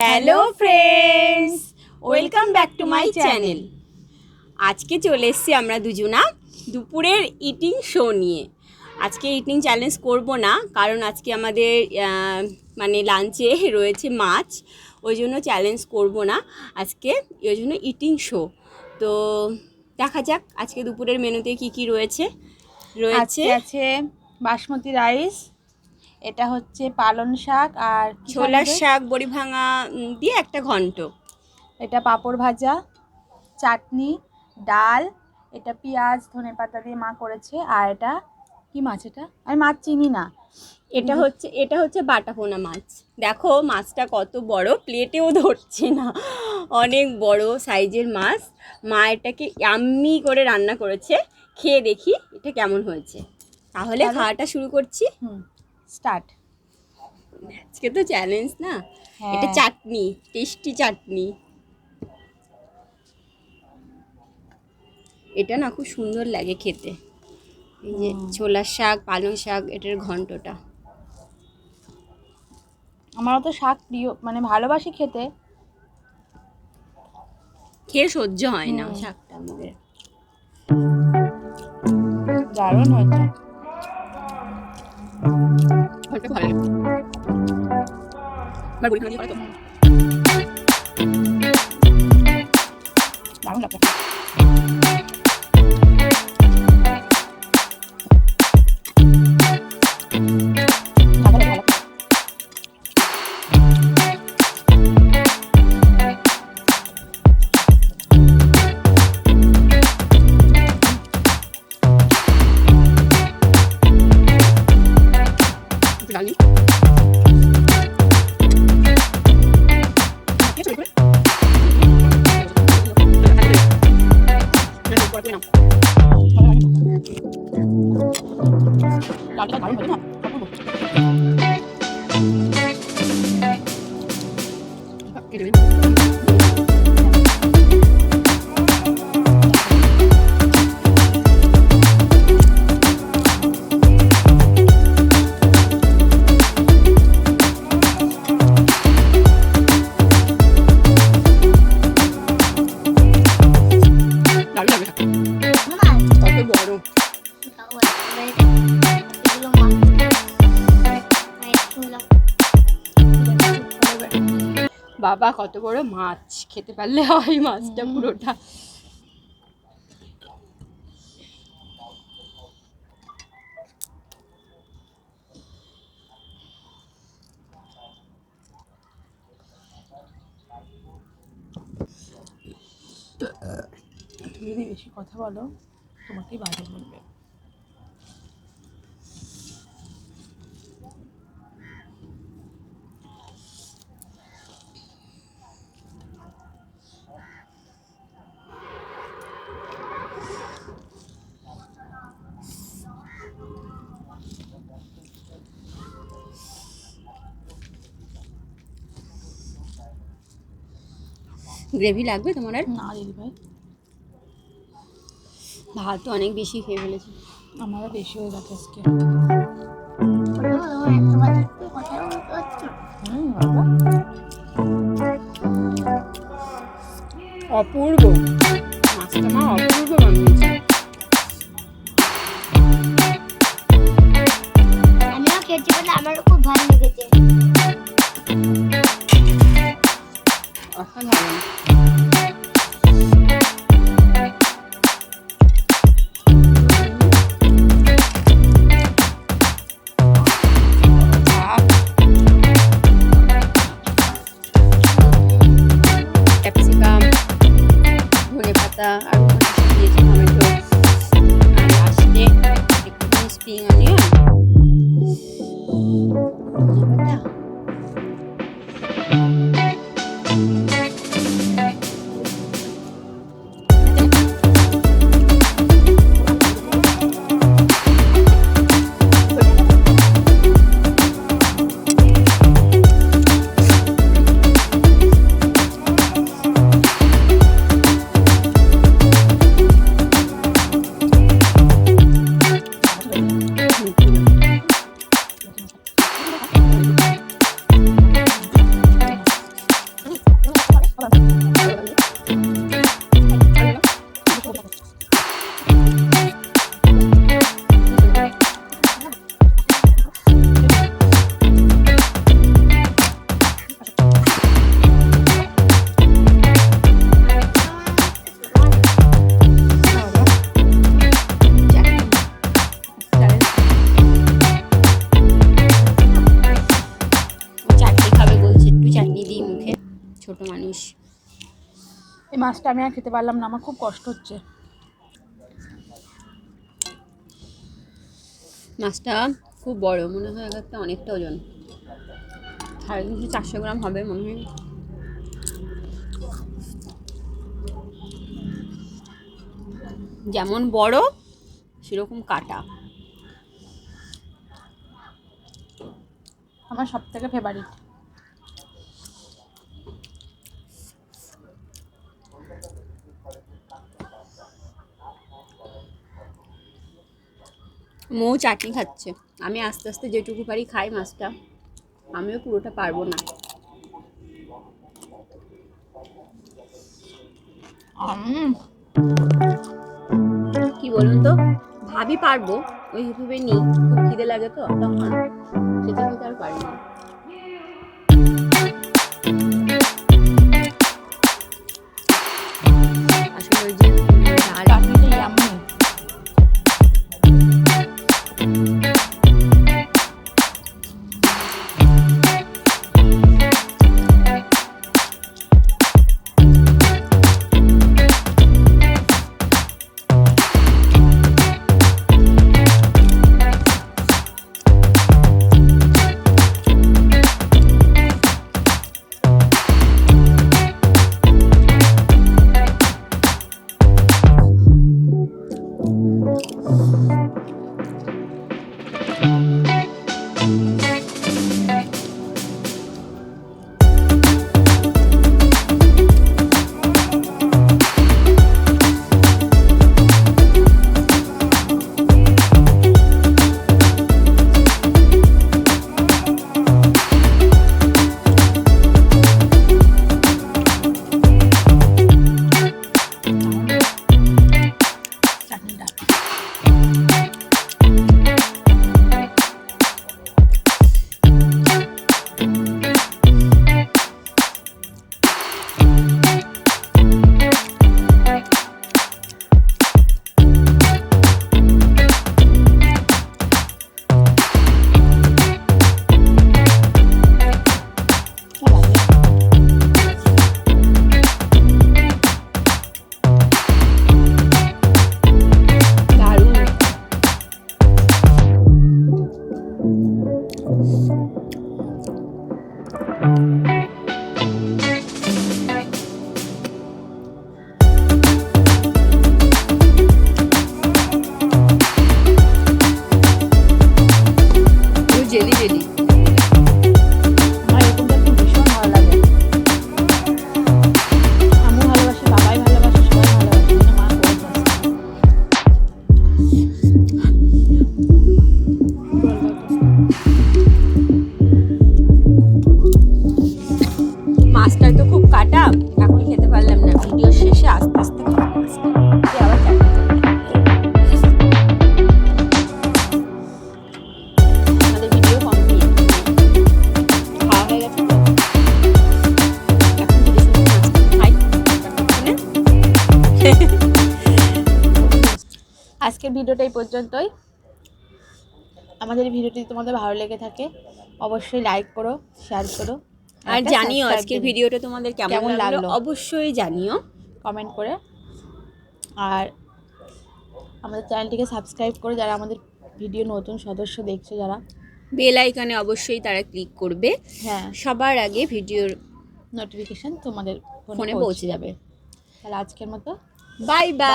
Hello friends, welcome back to my channel. আজকে চলে এসেছি আমরা দুজনা দুপুরের ইটিং শো নিয়ে। আজকে ইটিং চ্যালেঞ্জ করব না, কারণ আজকে আমাদের মানে লাঞ্চে রয়েছে মাছ, ওই জন্য চ্যালেঞ্জ করব না আজকে, ওই জন্য ইটিং শো। তো দেখা যাক আজকে দুপুরের মেনুতে কি কি রয়েছে। আছে বাসমতি রাইস, এটা হচ্ছে পালং শাক আর ছোলার শাক বড়ি ভাঙা দিয়ে একটা ঘন্ট, এটা পাঁপড় ভাজা, চাটনি, ডাল, এটা পেঁয়াজ ধনেপাতা দিয়ে মা করেছে। আর এটা কি মাছ? এটা আমি মাছ চিনি না। এটা হচ্ছে বাটা পোনা মাছ। দেখো মাছটা কত বড়, প্লেটেও ধরছে না, অনেক বড় সাইজের মাছ। মা এটাকে ইয়াম্মি করে রান্না করেছে, খেয়ে দেখি এটা কেমন হয়েছে। তাহলে খাওয়াটা শুরু করছি। স্টার্ট। আজকে তো চ্যালেঞ্জ না। এটা চাটনি, টেস্টি চাটনি। এটা না খুব সুন্দর লাগে খেতে। এই যে ছোলার শাক, পালং শাক, এটার ঘন্টটা। আমারও তো শাক প্রিয়, মানে ভালোবাসি খেতে, খেয়ে সহ্য হয় না শাকটা আমাদের। দারুণ হয়েছে। দারুণ লাগছে। বাবা কত বড় মাছ, খেতে পারলে হয় মাছটা পুরোটা। তুমি যদি বেশি কথা বলো তোমাকেই বাজে বলবে। গ্রেভি লাগবে তোমার? আর না দিদি ভাই, ভাত তো অনেক বেশি খেয়ে ফেলেছি। আমারও বেশি হয়ে গেছে আজকে। অপূর্ব মাছটা, মা অপূর্ব বানিয়েছে। আমিও খেয়েছি বলে আমারও খুব ভালো লেগেছে। অসাধারণ। ক্যাপসিকাম, ধনেপাতা আর দিয়েছি টমেটো, আর লাস্টে একটু স্প্রিং অনিয়ন, চাটনি খাবে বলছে, একটু চাটনি দিই মুখে, ছোট মানুষ। এই মাছটা আমি আর খেতে পারলাম না, আমার খুব কষ্ট হচ্ছে। মাছটা খুব বড় মনে হয়, একটা অনেকটা ওজন, 450 গ্রাম হবে মনে হয়। যেমন বড় সেরকম কাটা। আমার সব থেকে ফেভারিট। মৌ চাটনি খাচ্ছে, আমি আস্তে আস্তে যেটুকু পারি খাই মাছটা, আমিও পুরোটা পারবো না। কি বলুন তো, ভাবি পারবো, ওই ভেবে নিই, খুব খিদে লাগে তো তখন, খেতে খেতে আর পারি না। আসলে ওই যে ডাল চাটনিটা ইয়াম্মি। Jelly jelly. আমার এরকমটা খুব ভীষণ ভালো লাগে। আমিও ভালোবাসি, বাবাই ভালোবাসে, সবাই ভালোবাসে, কিন্তু মা করে মাছটা তো খুব কাটা, এখন খেতে পারলাম না, ভিডিও শেষে আস্তে আস্তে খাবো মাছটা। দিয়ে আবার চাটনি চাটনি। আমাদের ভিডিও কমপ্লিট, খাওয়া হয়ে গেছে তো, এখন যদি শুধু মাছটা খাই ততক্ষণে। আজকের ভিডিওটা এই পর্যন্তই। আমাদের এই ভিডিওটি তোমাদের ভালো লেগে থাকে অবশ্যই লাইক করো, শেয়ার করো, আর জানিও আজকের ভিডিওটা তোমাদের কেমন লাগলো অবশ্যই জানিও কমেন্ট করে। আর আমাদের চ্যানেলটিকে সাবস্ক্রাইব করো, যারা আমাদের ভিডিও নতুন সদস্য দেখছো, যারা বেল আইকনে অবশ্যই তারা ক্লিক করবে, হ্যাঁ, সবার আগে ভিডিওর নোটিফিকেশন তোমাদের ফোনে পৌঁছে যাবে। তাহলে আজকের মতো বাই বাই।